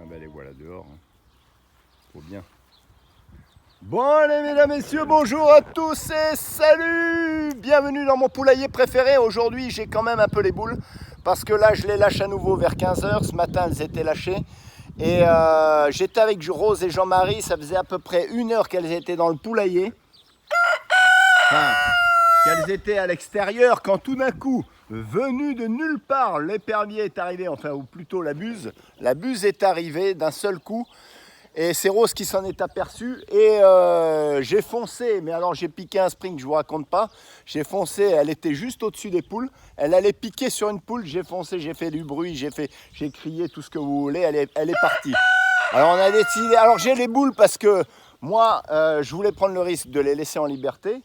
ben les voilà dehors. Hein. Faut bien. Bon allez mesdames, messieurs, bonjour à tous et salut. Bienvenue dans mon poulailler préféré. Aujourd'hui j'ai quand même un peu les boules parce que là je les lâche à nouveau vers 15 h. Ce matin elles étaient lâchées. Et j'étais avec Rose et Jean-Marie, ça faisait à peu près 1 heure qu'elles étaient dans le poulailler. Enfin, qu'elles étaient à l'extérieur quand tout d'un coup, venu de nulle part, l'épervier est arrivé, enfin ou plutôt la buse. La buse est arrivée d'un seul coup. Et c'est Rose qui s'en est aperçu et j'ai foncé, mais alors j'ai piqué un spring, je vous raconte pas. J'ai foncé, elle était juste au-dessus des poules. Elle allait piquer sur une poule, j'ai foncé, j'ai fait du bruit, j'ai crié tout ce que vous voulez, elle est partie. Alors on a décidé, alors j'ai les boules parce que moi je voulais prendre le risque de les laisser en liberté.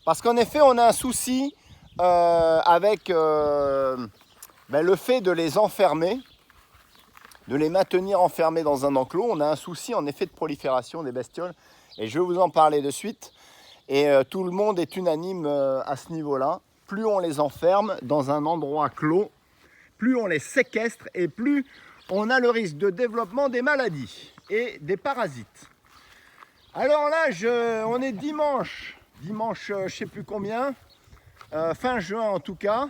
Parce qu'en effet on a un souci avec le fait de les enfermer. De les maintenir enfermés dans un enclos. On a un souci en effet de prolifération des bestioles et je vais vous en parler de suite. Et tout le monde est unanime à ce niveau-là. Plus on les enferme dans un endroit clos, plus on les séquestre et plus on a le risque de développement des maladies et des parasites. Alors là, on est dimanche je ne sais plus combien, fin juin en tout cas,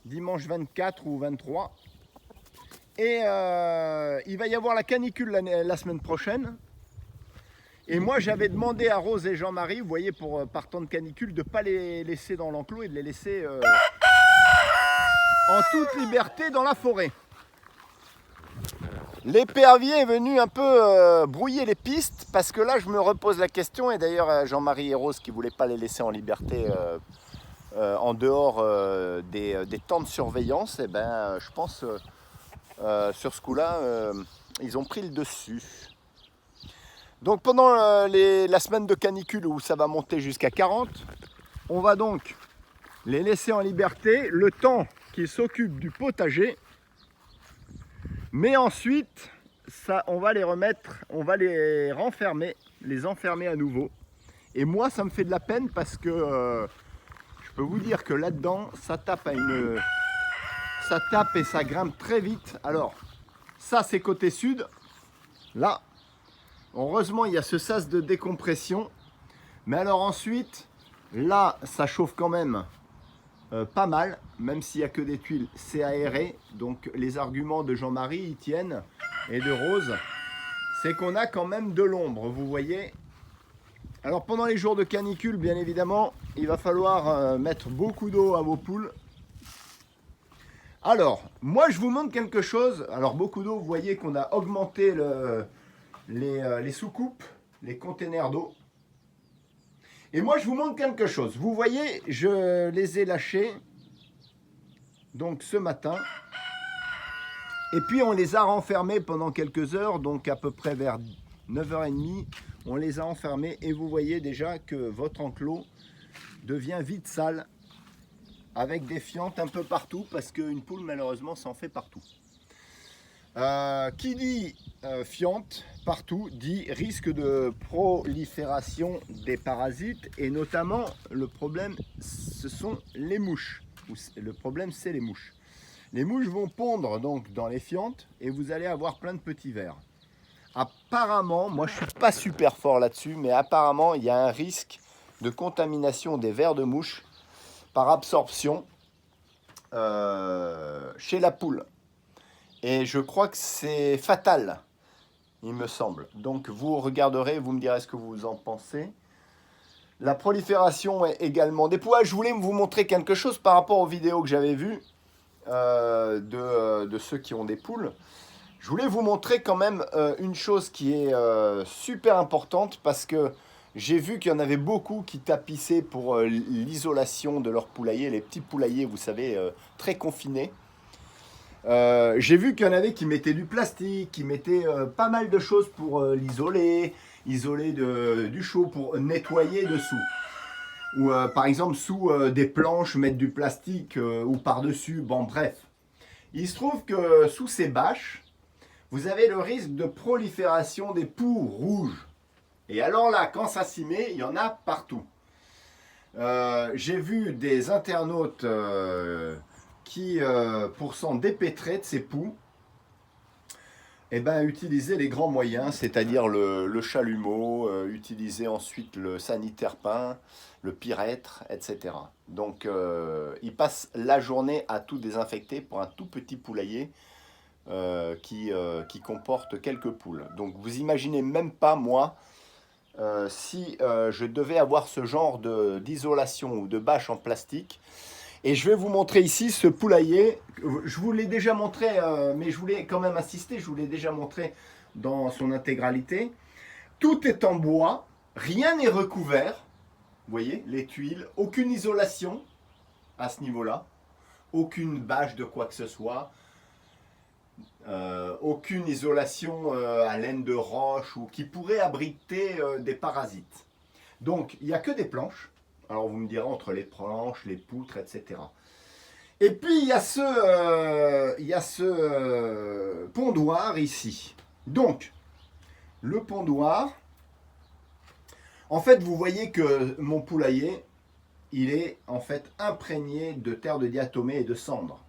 dimanche 24 ou 23. Et il va y avoir la canicule la semaine prochaine. Et moi, j'avais demandé à Rose et Jean-Marie, vous voyez, par temps de canicule, de ne pas les laisser dans l'enclos et de les laisser en toute liberté dans la forêt. L'épervier est venu un peu brouiller les pistes parce que là, je me repose la question. Et d'ailleurs, Jean-Marie et Rose qui ne voulaient pas les laisser en liberté en dehors des temps de surveillance, et ben, je pense... sur ce coup-là, ils ont pris le dessus. Donc pendant la semaine de canicule où ça va monter jusqu'à 40, on va donc les laisser en liberté le temps qu'ils s'occupent du potager. Mais ensuite, on va les remettre, on va les renfermer, les enfermer à nouveau. Et moi, ça me fait de la peine parce que je peux vous dire que là-dedans, ça tape et ça grimpe très vite. Alors, ça, c'est côté sud. Là, heureusement, il y a ce sas de décompression. Mais alors ensuite, là, ça chauffe quand même pas mal. Même s'il n'y a que des tuiles, c'est aéré. Donc, les arguments de Jean-Marie, ils tiennent. Et de Rose, c'est qu'on a quand même de l'ombre, vous voyez. Alors, pendant les jours de canicule, bien évidemment, il va falloir mettre beaucoup d'eau à vos poules. Alors, moi je vous montre quelque chose. Alors, beaucoup d'eau, vous voyez qu'on a augmenté les sous-coupes, les containers d'eau. Et moi je vous montre quelque chose. Vous voyez, je les ai lâchés donc ce matin. Et puis on les a renfermés pendant quelques heures, donc à peu près vers 9 h 30. On les a enfermés et vous voyez déjà que votre enclos devient vite sale. Avec des fientes un peu partout, parce qu'une poule, malheureusement, s'en fait partout. Qui dit fiente partout, dit risque de prolifération des parasites, et notamment, le problème, ce sont les mouches. Le problème, c'est les mouches. Les mouches vont pondre donc dans les fientes, et vous allez avoir plein de petits vers. Apparemment, moi je ne suis pas super fort là-dessus, mais apparemment, il y a un risque de contamination des vers de mouche par absorption chez la poule. Et je crois que c'est fatal, il me semble. Donc vous regarderez, vous me direz ce que vous en pensez. La prolifération est également des poules. Je voulais vous montrer quelque chose par rapport aux vidéos que j'avais vues de ceux qui ont des poules. Je voulais vous montrer quand même une chose qui est super importante parce que j'ai vu qu'il y en avait beaucoup qui tapissaient pour l'isolation de leur poulailler, les petits poulaillers, vous savez, très confinés. J'ai vu qu'il y en avait qui mettaient du plastique, qui mettaient pas mal de choses pour isoler du chaud, pour nettoyer dessous. Ou par exemple sous des planches, mettre du plastique ou par-dessus, bon bref. Il se trouve que sous ces bâches, vous avez le risque de prolifération des poux rouges. Et alors là, quand ça s'y met, il y en a partout. J'ai vu des internautes qui, pour s'en dépêtrer de ces poux, eh ben, utilisez les grands moyens, c'est-à-dire le chalumeau, utiliser ensuite le sanitaire peint, le pyrètre, etc. Donc, ils passent la journée à tout désinfecter pour un tout petit poulailler qui comporte quelques poules. Donc, vous imaginez même pas, moi, si je devais avoir ce genre d'isolation ou de bâche en plastique. Et je vais vous montrer ici ce poulailler. Je vous l'ai déjà montré, mais je voulais quand même insister. Je vous l'ai déjà montré dans son intégralité. Tout est en bois, rien n'est recouvert. Vous voyez, les tuiles, aucune isolation à ce niveau-là. Aucune bâche de quoi que ce soit. Aucune isolation à laine de roche ou qui pourrait abriter des parasites. Donc, il n'y a que des planches. Alors, vous me direz entre les planches, les poutres, etc. Et puis, il y a ce pondoir ici. Donc, le pondoir, en fait, vous voyez que mon poulailler, il est en fait imprégné de terre de diatomée et de cendres.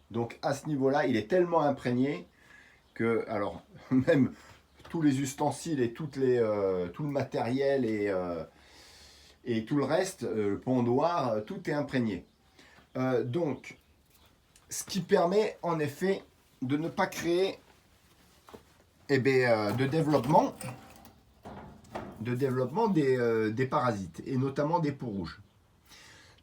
Donc, à ce niveau-là, il est tellement imprégné que, alors, même tous les ustensiles et tout le matériel et tout le reste, le pondoir, tout est imprégné. Donc, ce qui permet en effet de ne pas créer de développement des parasites, et notamment des peaux rouges.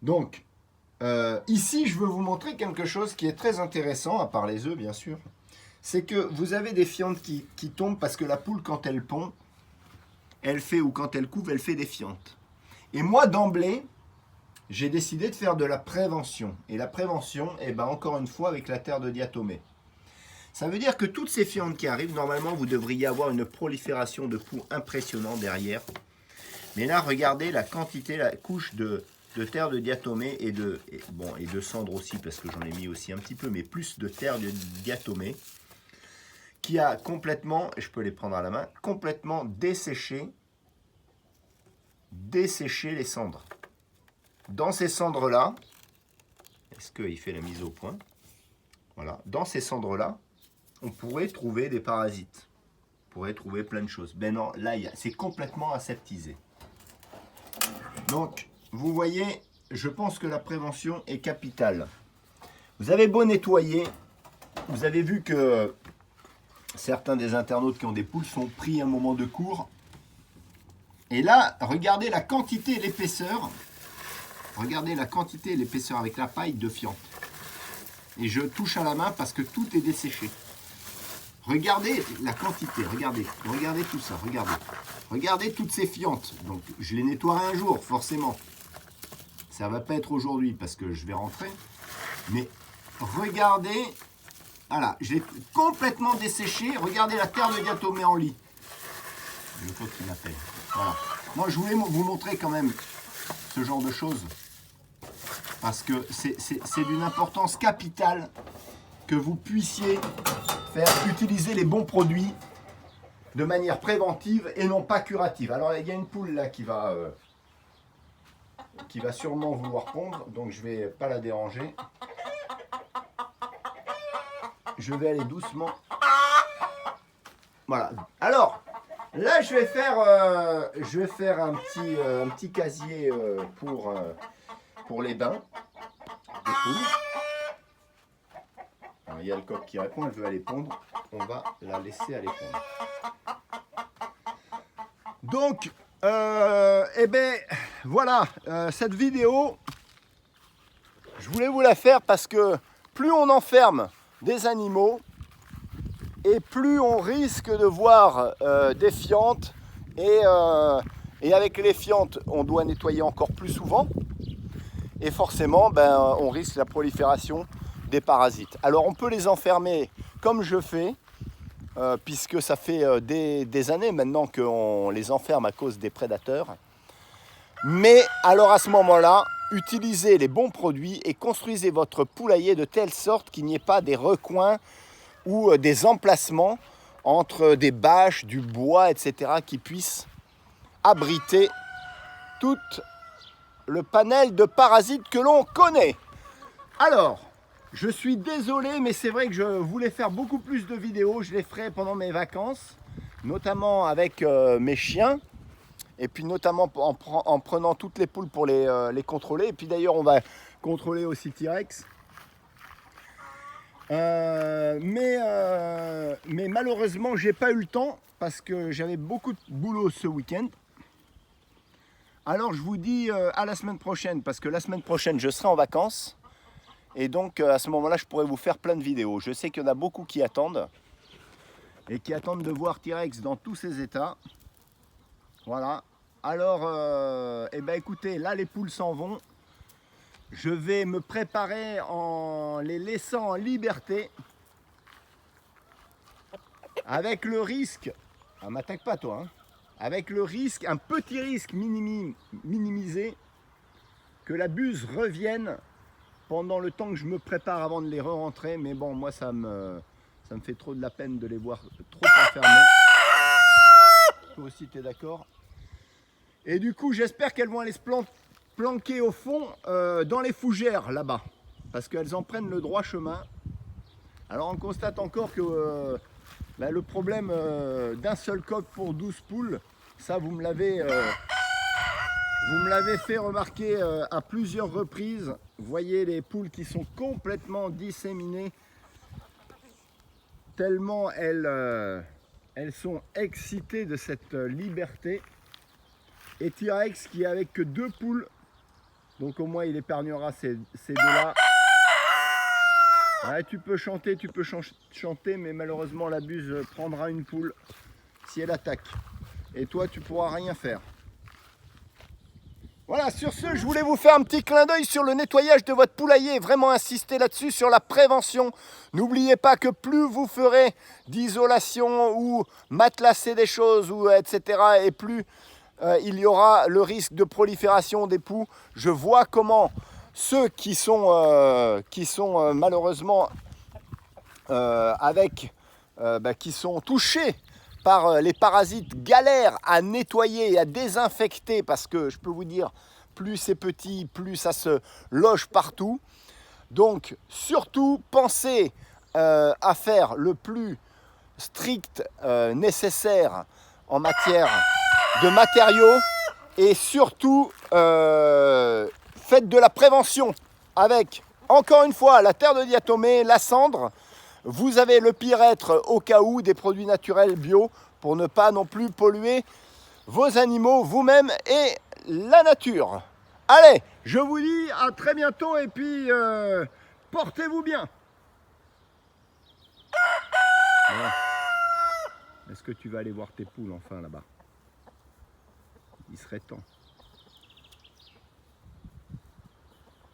Donc, ici, je veux vous montrer quelque chose qui est très intéressant, à part les œufs, bien sûr. C'est que vous avez des fientes qui tombent parce que la poule, quand elle pond, elle fait, ou quand elle couve, elle fait des fientes. Et moi, d'emblée, j'ai décidé de faire de la prévention. Et la prévention, encore une fois, avec la terre de diatomée. Ça veut dire que toutes ces fientes qui arrivent, normalement, vous devriez avoir une prolifération de poux impressionnante derrière. Mais là, regardez la quantité, la couche de terre de diatomée et de cendre aussi, parce que j'en ai mis aussi un petit peu, mais plus de terre de diatomée, qui a complètement, et je peux les prendre à la main, complètement desséché les cendres. Dans ces cendres-là, est-ce qu'il fait la mise au point? Voilà, dans ces cendres-là, on pourrait trouver des parasites. On pourrait trouver plein de choses. Ben non, là, c'est complètement aseptisé. Donc, vous voyez, je pense que la prévention est capitale. Vous avez beau nettoyer, vous avez vu que certains des internautes qui ont des poules sont pris un moment de cours. Et là, regardez la quantité et l'épaisseur. Regardez la quantité et l'épaisseur avec la paille de fientes. Et je touche à la main parce que tout est desséché. Regardez la quantité, regardez tout ça, regardez toutes ces fientes. Donc je les nettoierai un jour, forcément. Ça ne va pas être aujourd'hui parce que je vais rentrer. Mais regardez, voilà, je l'ai complètement desséché. Regardez la terre de diatomée en lit. Le pote qui m'appelle. Voilà. Moi, je voulais vous montrer quand même ce genre de choses. Parce que c'est d'une importance capitale que vous puissiez utiliser les bons produits de manière préventive et non pas curative. Alors, il y a une poule là qui va sûrement vouloir pondre. Donc, je ne vais pas la déranger. Je vais aller doucement. Voilà. Alors, là, je vais faire un petit casier pour les bains des poules. Alors, il y a le coq qui répond, elle veut aller pondre. On va la laisser aller pondre. Donc, voilà, cette vidéo, je voulais vous la faire parce que plus on enferme des animaux, et plus on risque de voir des fientes. Et avec les fientes, on doit nettoyer encore plus souvent. Et forcément, on risque la prolifération des parasites. Alors on peut les enfermer comme je fais, puisque ça fait des années maintenant qu'on les enferme à cause des prédateurs. Mais alors à ce moment-là, utilisez les bons produits et construisez votre poulailler de telle sorte qu'il n'y ait pas des recoins ou des emplacements entre des bâches, du bois, etc. qui puissent abriter tout le panel de parasites que l'on connaît. Alors, Je suis désolé, mais c'est vrai que je voulais faire beaucoup plus de vidéos. Je les ferai pendant mes vacances, notamment avec mes chiens. Et puis notamment en prenant toutes les poules pour les contrôler. Et puis d'ailleurs, on va contrôler aussi T-Rex. Mais malheureusement, j'ai pas eu le temps parce que j'avais beaucoup de boulot ce week-end. Alors je vous dis à la semaine prochaine, parce que la semaine prochaine, je serai en vacances. Et donc à ce moment-là, je pourrai vous faire plein de vidéos. Je sais qu'il y en a beaucoup qui attendent. Et qui attendent de voir T-Rex dans tous ses états. Voilà. Alors, eh ben écoutez, là les poules s'en vont. Je vais me préparer en les laissant en liberté. Avec le risque, ah, m'attaque pas toi, hein, avec le risque, un petit risque minimisé, que la buse revienne pendant le temps que je me prépare avant de les re-rentrer. Mais bon, moi ça me fait trop de la peine de les voir trop enfermés. Toi aussi tu es d'accord? Et du coup, j'espère qu'elles vont aller se planquer au fond dans les fougères là-bas. Parce qu'elles en prennent le droit chemin. Alors on constate encore que le problème d'un seul coq pour 12 poules, ça vous me l'avez fait remarquer à plusieurs reprises. Vous voyez les poules qui sont complètement disséminées. Tellement elles sont excitées de cette liberté. Et T-Rex qui est avec que 2 poules, donc au moins il épargnera ces deux-là. Ouais, tu peux chanter, mais malheureusement la buse prendra une poule si elle attaque. Et toi tu pourras rien faire. Voilà, sur ce, je voulais vous faire un petit clin d'œil sur le nettoyage de votre poulailler. Vraiment insister là-dessus, sur la prévention. N'oubliez pas que plus vous ferez d'isolation ou matelasser des choses, ou etc. et plus il y aura le risque de prolifération des poux. Je vois comment ceux qui sont malheureusement qui sont touchés par les parasites galèrent à nettoyer et à désinfecter, parce que je peux vous dire, plus c'est petit, plus ça se loge partout. Donc surtout pensez à faire le plus strict nécessaire en matière de matériaux, et surtout faites de la prévention avec, encore une fois, la terre de diatomée, la cendre. Vous avez le pyrètre au cas où, des produits naturels bio, pour ne pas non plus polluer vos animaux, vous-même et la nature. Allez, je vous dis à très bientôt, et puis portez-vous bien. Voilà. Est-ce que tu vas aller voir tes poules enfin là-bas? Il serait temps.